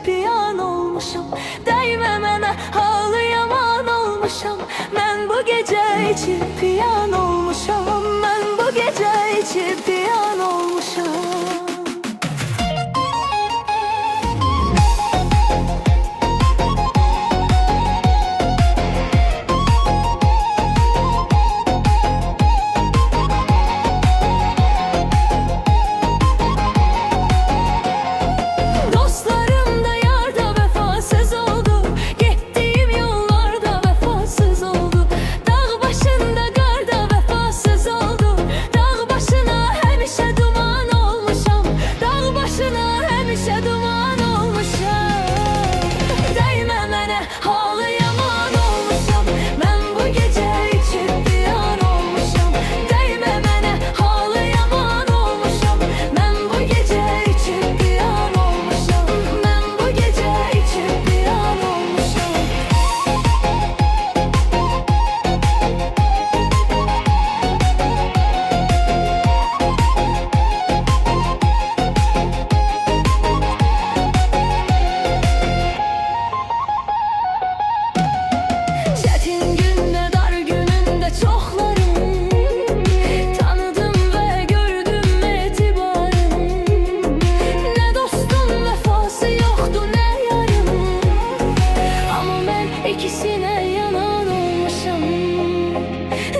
piyan olmuşam. Dəymə mənə halı yaman olmuşam. Mən bu gece içip piyan olmuşam. Mən bu gece içip piyan olmuşam. İkisine yanan olmuşam.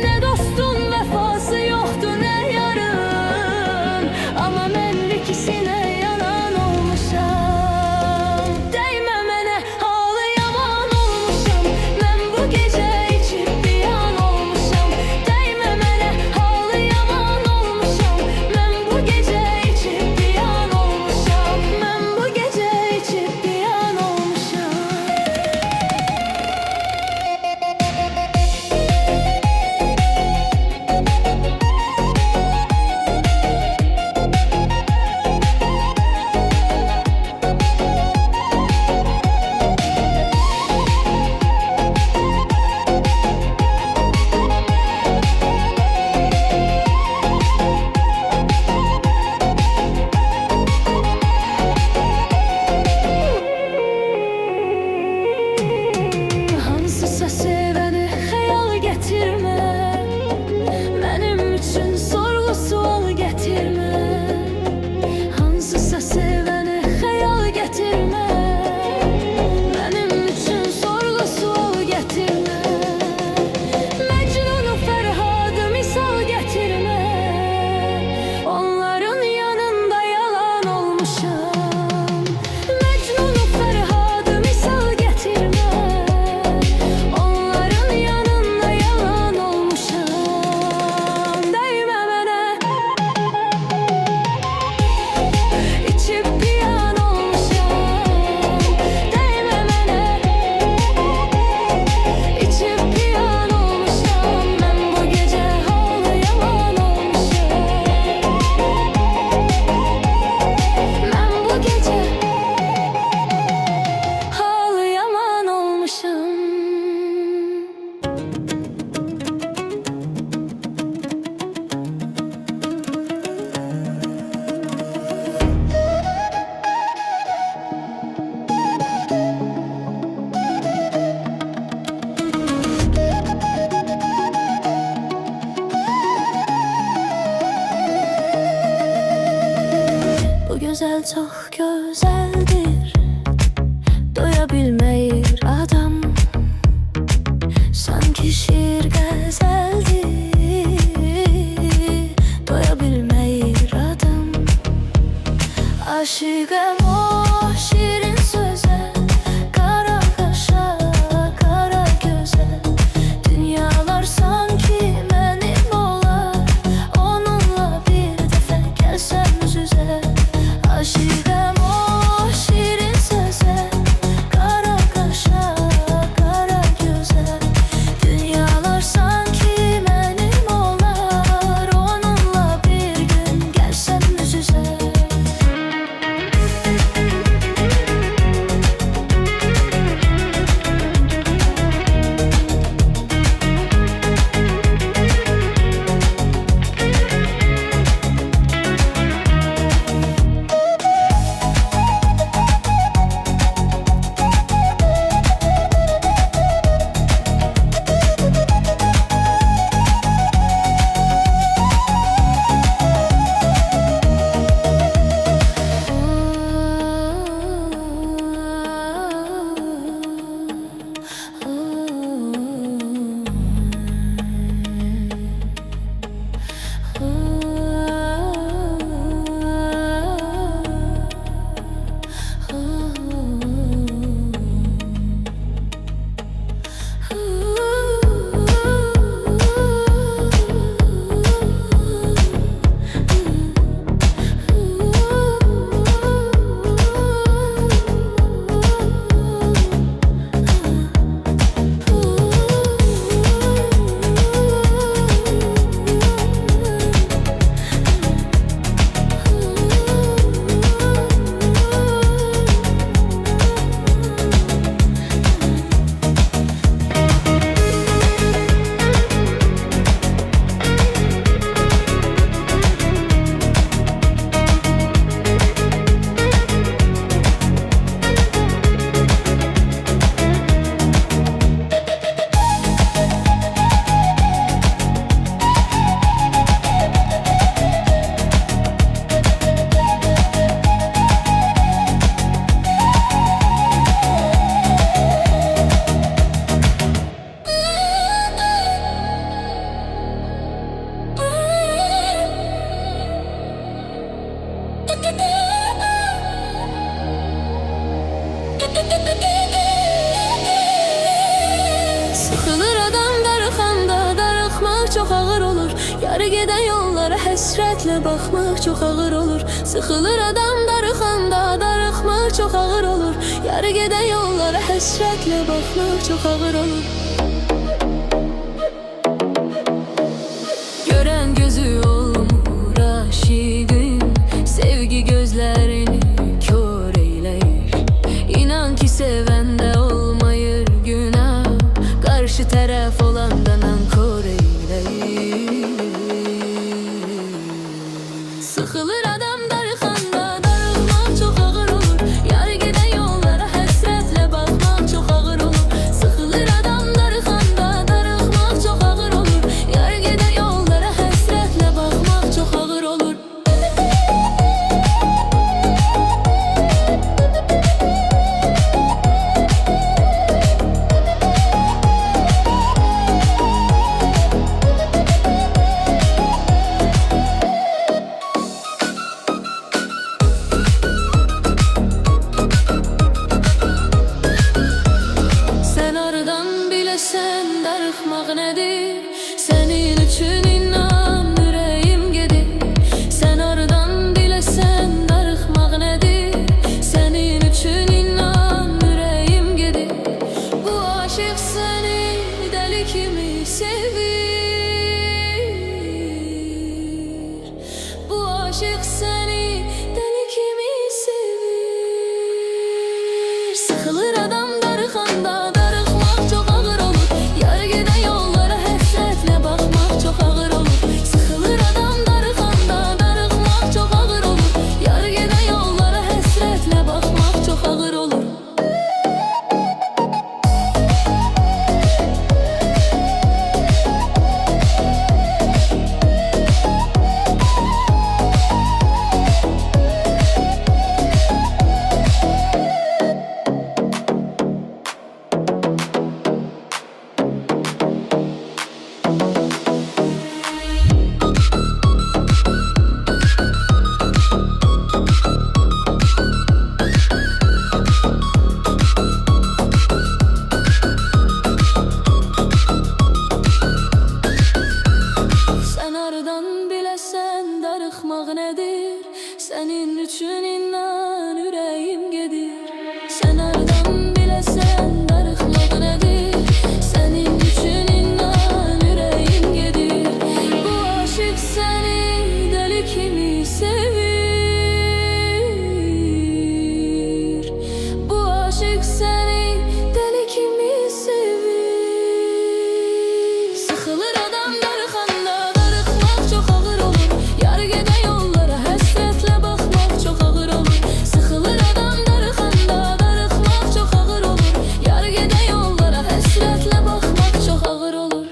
Ne dostun vefası yoktu ne yarın. Ama ben ikisine yanan olmuşam. Değme mənə halı yaman olmuşam. Ben bu gece içip piyan olmuşam. Değme mənə halı yaman olmuşam. Ben bu gece içip piyan olmuşam. Ben bu gece içip piyan olmuşam. Hansısa sevəni xəyal gətirmə. Mənim üçün sorğu sual gətirmə. Hansısa sevəni xəyal gətirmə. Mənim üçün sorğu sual gətirmə. Məcnunu Fərhadı misal gətirmə. Onların yanında yalan olmuşam. Mecnun'u Ferhadı misal getirme. Onların yanında yalan olmuşam. Değme mənə içip piyan olmuşam. Değme mənə içip piyan olmuşam. Ben bu gece halı yaman olmuşam. Ben bu gece halı yaman olmuşam. Bu güzel çok güzeldir. Doyabilmeyir adam. Sanki şiir gazeldir. Doyabilmeyir adam. Aşıkım o şirin söze. Kara kaşa, kara göze. Dünyalar sanki benim olar. Onunla bir defa gelsem yüz yüze. Aşıkım o baxmaq çox ağır olur. Sıxılır adam darıxanda, darıxmaq çox ağır olur. Yarı gedən yollara həsrətlə baxmaq çox ağır olur. Görən gözü olmur aşiqim, sevgi gözlərini kör eyləyir. İnan ki sevəndə olmayır günah, qarşı tərəf olanda nankor eyləyir. Sıxılır adam darıxanda, darıxmaq çox ağır olur. Yarı gedən yollara həsrətlə baxmaq çox ağır olur. Sıxılır adam darıxanda, darıxmaq çox ağır olur. Yarı gedən yollara həsrətlə baxmaq çox ağır olur. Sen darıxmaq nədir? Sənin üçün inan ürəyim gedir. Sən aradan biləsən darıxmaq nədir? Sənin üçün inan ürəyim gedir. Bu aşıq səni dəli kimi sevir. Bu aşıq səni dəli kimi sevir. Sıxılır adam darıxanda, darıxmaq çox ağır olur. Yarı gedən yollara həsrətlə baxmaq çox ağır olur. Sıxılır adam darıxanda, darıxmaq çox ağır olur. Yarı gedən yollara həsrətlə baxmaq çox ağır olur. Biləsən darıxmaq nədir? Sənin üçün inan ürəyim gedir. Sən aradan biləsən darıxmaq nədir? Sənin üçün inan ürəyim gedir. Bu aşıq səni dəli kimi sevir. Bu aşıq səni dəli kimi sevir. Sıxılır adam darıxanda, çok ağır olur. Yarı gedən yollara həsrətlə baxmaq çox ağır olur. Sıxılır adam darıxanda, darıxmaq çox ağır olur. Yarı gedən yollara həsrətlə baxmaq çox ağır olur.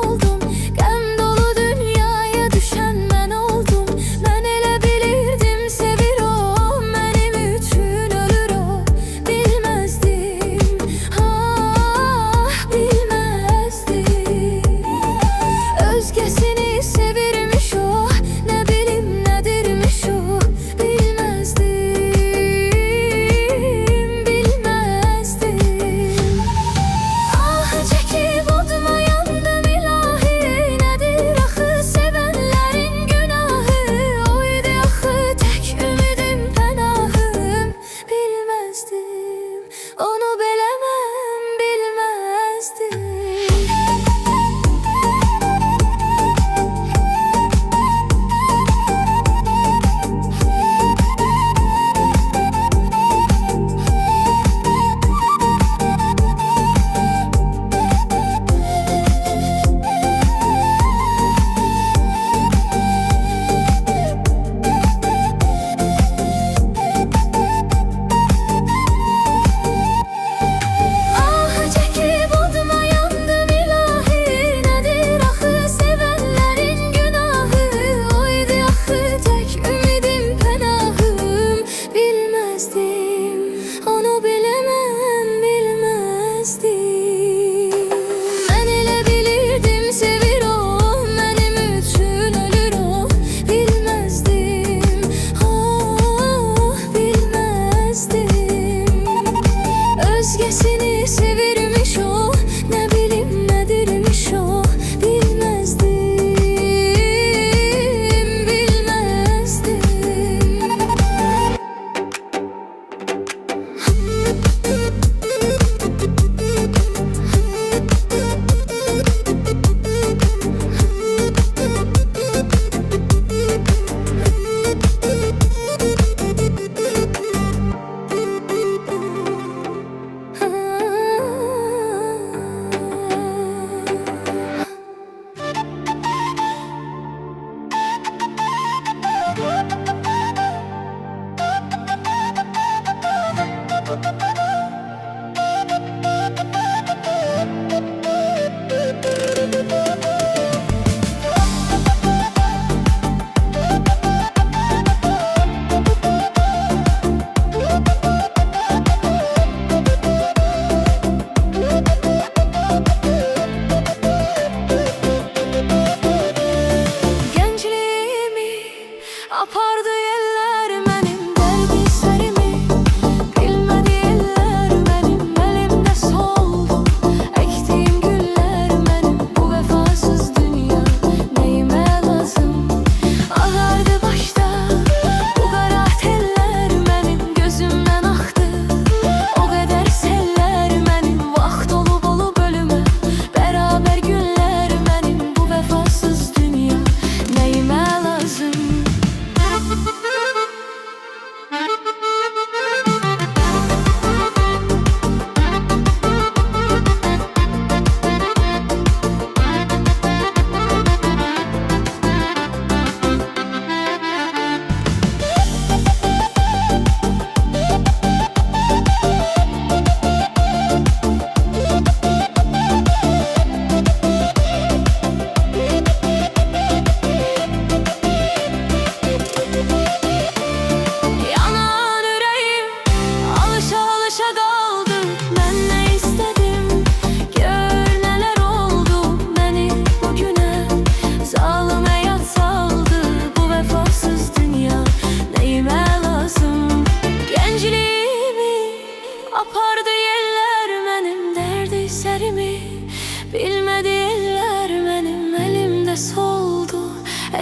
Oldum.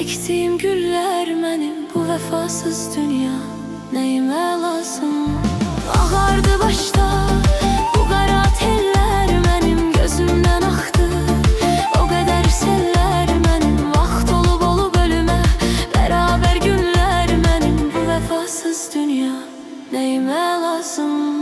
diktiğim güller benim, bu vefasız dünya neyime lazım? Ağardı başta bu kara teller benim, gözümden aktı o kadar seller benim. Vaxt olub ölüme beraber günler benim, bu vefasız dünya neyime lazım?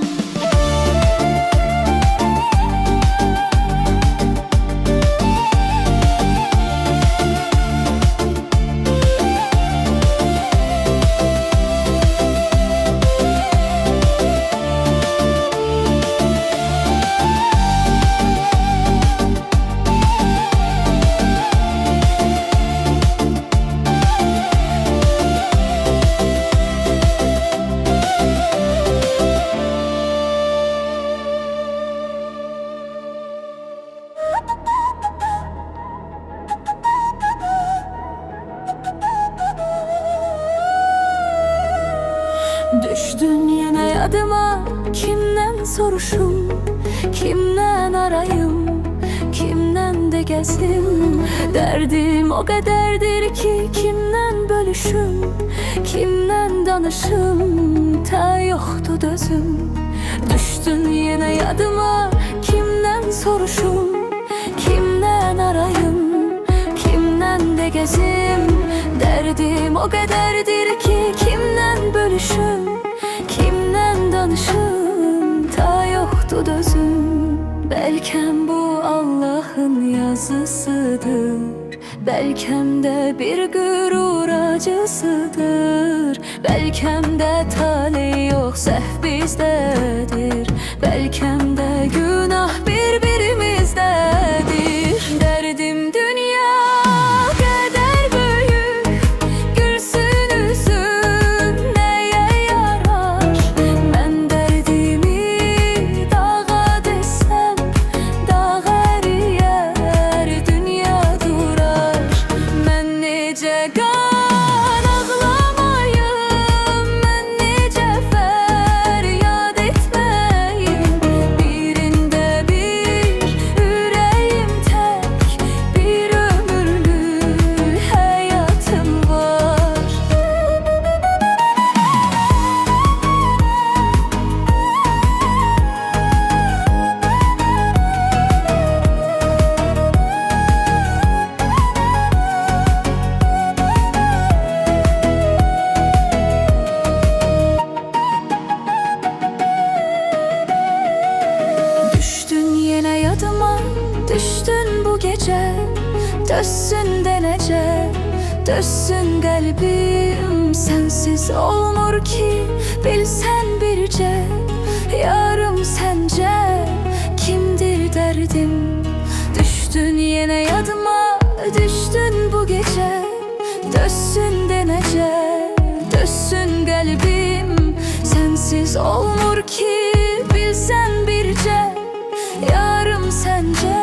Düştün yine yadıma, kimden soruşum, kimden arayım, kimden de gezim. Derdim o kadardır ki kimden bölüşüm, kimden danışım, ta yoktu dözüm. Düştün yine yadıma, kimden soruşum, kimden arayım, kimden de gezim. Derdim o kadardır ki kimden bölüşüm, kimden danışım, ta yoktu dözüm. Belkem bu Allah'ın yazısıdır, belkem de bir gurur acısıdır. Belkem de talih yok sehv bizdedir, belkem de günah birbirimizdedir. Derdim dünya kadar büyük, gülsün üzüm neye yarar? Ben derdimi dağa desem dağ eriyer, dünya durar. Ben nece kan ağlamayım, ben nece feryat etmeyim. Birinde bir yüreğim tek, bir ömürlük hayatım var. Düştün yine yadıma, düştün bu gece. Dözsün de nece, dözsün kalbim. Sensiz olmur ki bilsen birce. Yarım sence kimdir derdim? Düştün yine yadıma, düştün bu gece. Dözsün de nece, dözsün kalbim. Sensiz olmur ki bilsen birce. Yarım sence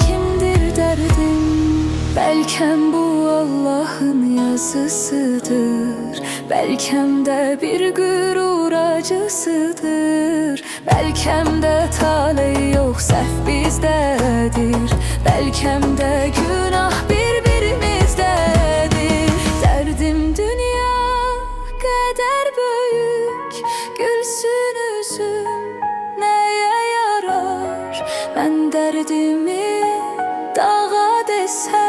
kimdir derdim? Belkem bu Allah'ın yazısıdır, belkem de bir gurur acısıdır. Belkem de talih yok sehv bizdedir, belkem de günah birbirimizdedir. Derdim dünya kadar büyük, gülsün üzüm neye yarar? Ben derdimi dağa desem